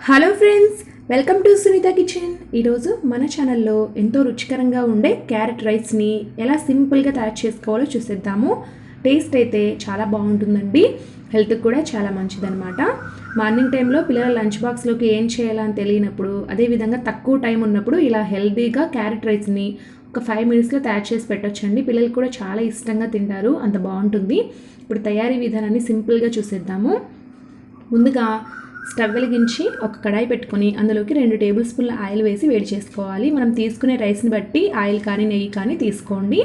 Hello friends, welcome to Sunitha kitchen. ఈరోజు మన ఛానల్లో ఎంతో రుచికరంగా ఉండే క్యారెట్ రైస్ని ఎలా సింపుల్గా తయారు చేసుకోవాలో చూసేద్దాము. టేస్ట్ అయితే చాలా బాగుంటుందండి, హెల్త్కి కూడా చాలా మంచిదన్నమాట. మార్నింగ్ టైంలో పిల్లల లంచ్ బాక్స్లోకి ఏం చేయాలని తెలియనప్పుడు, అదేవిధంగా తక్కువ టైం ఉన్నప్పుడు ఇలా హెల్తీగా క్యారెట్ రైస్ని ఒక 5 మినిట్స్లో తయారు చేసి పెట్టొచ్చండి. పిల్లలు కూడా చాలా ఇష్టంగా తింటారు, అంత బాగుంటుంది. ఇప్పుడు తయారీ విధానాన్ని సింపుల్గా చూసేద్దాము. ముందుగా స్టవ్ వెలిగించి ఒక కడాయి పెట్టుకొని అందులోకి 2 టేబుల్ స్పూన్ల ఆయిల్ వేసి వేడి చేసుకోవాలి. మనం తీసుకునే రైస్ని బట్టి ఆయిల్ కానీ నెయ్యి కానీ తీసుకోండి.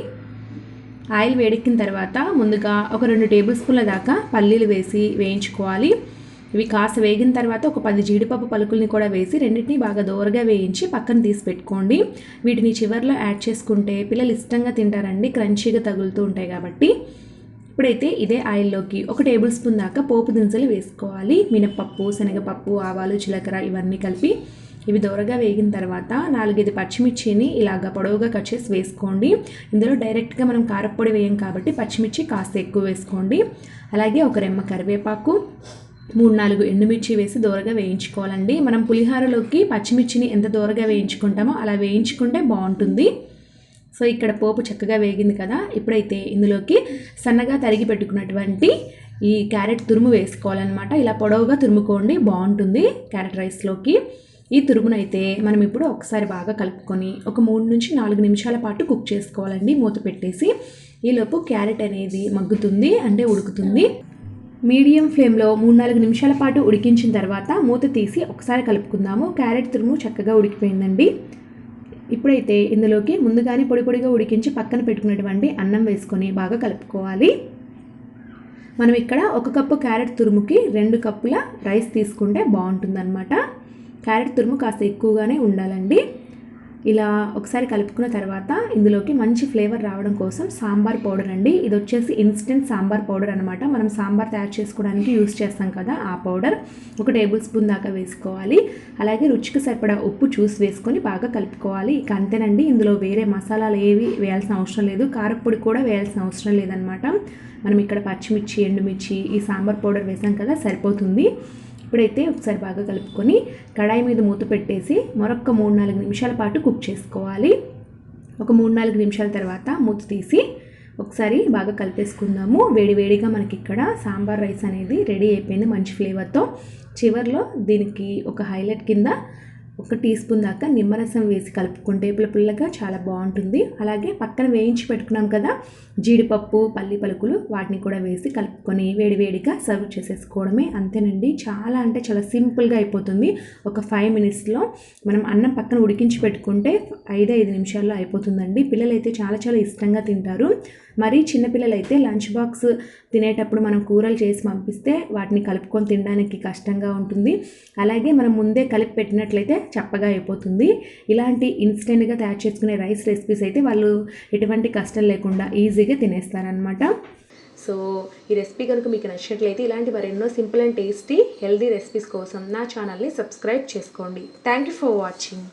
ఆయిల్ వేడెక్కిన తర్వాత ముందుగా ఒక 2 టేబుల్ స్పూన్ల దాకా పల్లీలు వేసి వేయించుకోవాలి. ఇవి కాస్త వేగిన తర్వాత ఒక 10 జీడిపప్పు పలుకుల్ని కూడా వేసి రెండింటిని బాగా దోరగా వేయించి పక్కన తీసి పెట్టుకోండి. వీటిని చివర్లో యాడ్ చేసుకుంటే పిల్లలు ఇష్టంగా తింటారండి, క్రంచీగా తగులుతూ ఉంటాయి కాబట్టి. ఇప్పుడైతే ఇదే ఆయిల్లోకి ఒక టేబుల్ స్పూన్ దాకా పోపు దినుసులు వేసుకోవాలి. మినపప్పు, శనగపప్పు, ఆవాలు, జీలకర్ర ఇవన్నీ కలిపి ఇవి దోరగా వేగిన తర్వాత 4-5 పచ్చిమిర్చిని ఇలాగ పొడవుగా కట్ చేసి వేసుకోండి. ఇందులో డైరెక్ట్గా మనం కారప్పొడి వేయం కాబట్టి పచ్చిమిర్చి కాస్త ఎక్కువ వేసుకోండి. అలాగే ఒక రెమ్మ కరివేపాకు, 3-4 ఎండుమిర్చి వేసి దోరగా వేయించుకోవాలండి. మనం పులిహోరలోకి పచ్చిమిర్చిని ఎంత దోరగా వేయించుకుంటామో అలా వేయించుకుంటే బాగుంటుంది. సో ఇక్కడ పోపు చక్కగా వేగింది కదా. ఇప్పుడైతే ఇందులోకి సన్నగా తరిగి పెట్టుకున్నటువంటి ఈ క్యారెట్ తురుము వేసుకోవాలన్నమాట. ఇలా పొడవుగా తురుముకోండి, బాగుంటుంది క్యారెట్ రైస్లోకి. ఈ తురుమునైతే మనం ఇప్పుడు ఒకసారి బాగా కలుపుకొని ఒక 3-4 నిమిషాల పాటు కుక్ చేసుకోవాలండి, మూత పెట్టేసి. ఈలోపు క్యారెట్ అనేది మగ్గుతుంది, అంటే ఉడుకుతుంది. మీడియం ఫ్లేమ్లో 3-4 నిమిషాల పాటు ఉడికించిన తర్వాత మూత తీసి ఒకసారి కలుపుకుందాము. క్యారెట్ తురుము చక్కగా ఉడికిపోయిందండి. ఇప్పుడైతే ఇందులోకి ముందుగానే పొడి పొడిగా ఉడికించి పక్కన పెట్టుకున్నటువంటి అన్నం వేసుకొని బాగా కలుపుకోవాలి. మనం ఇక్కడ 1 కప్పు క్యారెట్ తురుముకి 2 కప్పుల రైస్ తీసుకుంటే బాగుంటుందన్నమాట. క్యారెట్ తురుము కాస్త ఎక్కువగానే ఉండాలండి. ఇలా ఒకసారి కలుపుకున్న తర్వాత ఇందులోకి మంచి ఫ్లేవర్ రావడం కోసం సాంబార్ పౌడర్ అండి. ఇది వచ్చేసి ఇన్స్టెంట్ సాంబార్ పౌడర్ అనమాట. మనం సాంబార్ తయారు చేసుకోవడానికి యూస్ చేస్తాం కదా, ఆ పౌడర్ 1 టేబుల్ స్పూన్ దాకా వేసుకోవాలి. అలాగే రుచికి సరిపడా ఉప్పు చూసి వేసుకొని బాగా కలుపుకోవాలి. ఇక అంతేనండి, ఇందులో వేరే మసాలాలు ఏవి వేయాల్సిన అవసరం లేదు, కారప్పొడి కూడా వేయాల్సిన అవసరం లేదనమాట. మనం ఇక్కడ పచ్చిమిర్చి, ఎండుమిర్చి, ఈ సాంబార్ పౌడర్ వేసాం కదా, సరిపోతుంది. ఇప్పుడైతే ఒకసారి బాగా కలుపుకొని కడాయి మీద మూత పెట్టేసి మరొక 3-4 నిమిషాల పాటు కుక్ చేసుకోవాలి. ఒక 3-4 నిమిషాల తర్వాత మూత తీసి ఒకసారి బాగా కలిపేసుకుందాము. వేడివేడిగా మనకి ఇక్కడ సాంబార్ రైస్ అనేది రెడీ అయిపోయింది మంచి ఫ్లేవర్తో. చివర్లో దీనికి ఒక హైలైట్ కింద 1 టీ స్పూన్ దాకా నిమ్మరసం వేసి కలుపుకుంటే పుల్లగా చాలా బాగుంటుంది. అలాగే పక్కన వేయించి పెట్టుకున్నాం కదా జీడిపప్పు, పల్లి పలుకులు, వాటిని కూడా వేసి కలుపుకొని వేడివేడిగా సర్వ్ చేసేసుకోవడమే. అంతేనండి, చాలా అంటే చాలా సింపుల్గా అయిపోతుంది. ఒక 5 మినిట్స్లో మనం అన్నం పక్కన ఉడికించి పెట్టుకుంటే 5 నిమిషాల్లో అయిపోతుందండి. పిల్లలైతే చాలా చాలా ఇష్టంగా తింటారు. మరి చిన్నపిల్లలైతే లంచ్ బాక్స్ తినేటప్పుడు మనం కూరలు చేసి పంపిస్తే వాటిని కలుపుకొని తినడానికి కష్టంగా ఉంటుంది. అలాగే మనం ముందే కలిపి పెట్టినట్లయితే చప్పగా అయిపోతుంది. ఇలాంటి ఇన్స్టెంట్గా తయారు చేసుకునే రైస్ రెసిపీస్ అయితే వాళ్ళు ఎటువంటి కష్టం లేకుండా ఈజీగా తినేస్తారనమాట. సో ఈ రెసిపీ కనుక మీకు నచ్చినట్లయితే ఇలాంటి మరెన్నో simple and tasty healthy recipes కోసం నా ఛానల్ని సబ్స్క్రైబ్ చేసుకోండి. Thank you for watching.